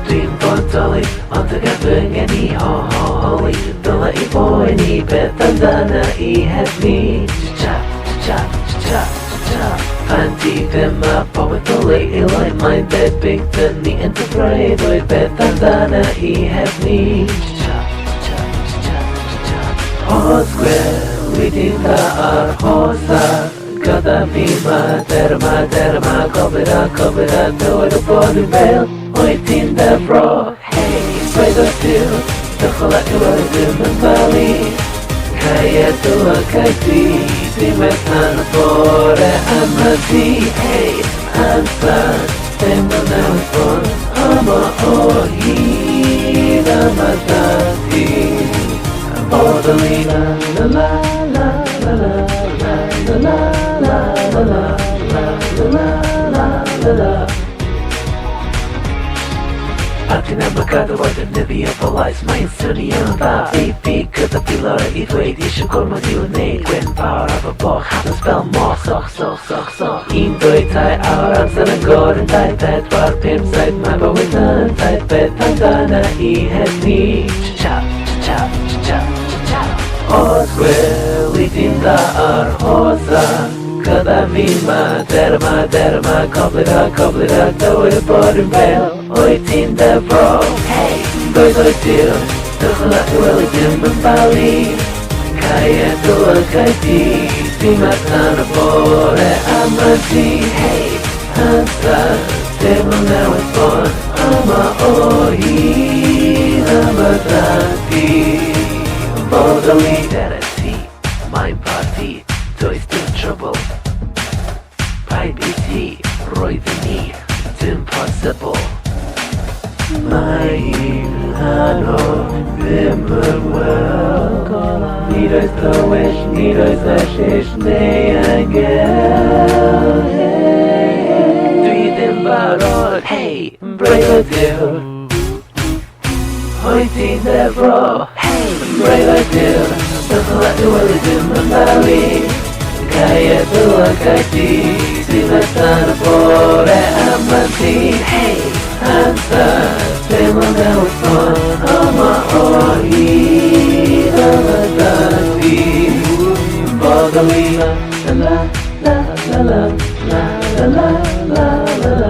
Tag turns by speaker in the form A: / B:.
A: Dwi'n bodoli, ond y gad fy ngeni holi Dyla I boi ni beth amdana I heb ni Cha, cha, cha, cha Pan di ddim a bywyd dylai I lai Mae'n debyg dyn ni yn dy breuddwyd beth amdana I heb ni Cha, cha, cha, cha Hos gwely di'n dda ar hosa Gyda fi derma Gofyd a dywed o bod yn fel Oed ti'n deffro, hei, roedd o diw Dychol ac yw ddim yn bali Caied o caedi Dim tan y bore am y di Hei, amser Ddim yn newid bod Homo o hyd am y dadi Bodoli la la la la la la la la la la la la la la la Ac yn am y gadw oedd yn nyddio fo lais Mae'n swnio'n dda Fi gyda bilor I ddweud Isio gormod i'w wneud Gwen fawr af y boch Hanes fel moch Soch 1, 2, 3 awr amser yn god Yn 2, 4, 5, 7 Mae bywyd yn 2 beth amdana I heb ni Cha, cha, cha, cha Os gwely di'n dda ar hosa Gyda fi derma Coblyd a dywyd y bod yn fel Oed ti'n deffro, hei, roedd diw Dychol ac yw dim yn bali Caied o caedi Dim tan y bore am y di Hei, amser Dim yn newid bod Yma o hyd am y dadi Bodoli dere ti Mae'n parti Does dim trouble Paid I ti Roedd ni Dim possible Mae'n anodd ddim yn weld Nid oes dywys, nid oes ddesish neu angel Dwi ddim barod, hei, braidd o diw Oed ti'n ddefro, hei, braidd o diw Dychol ac yw ddim yn bali Caied o caedi Dim tan y bore am y di, hei Amser, ddim yn newid bod Yma o hyd am y dadi Bodoli la la la la la la la la la la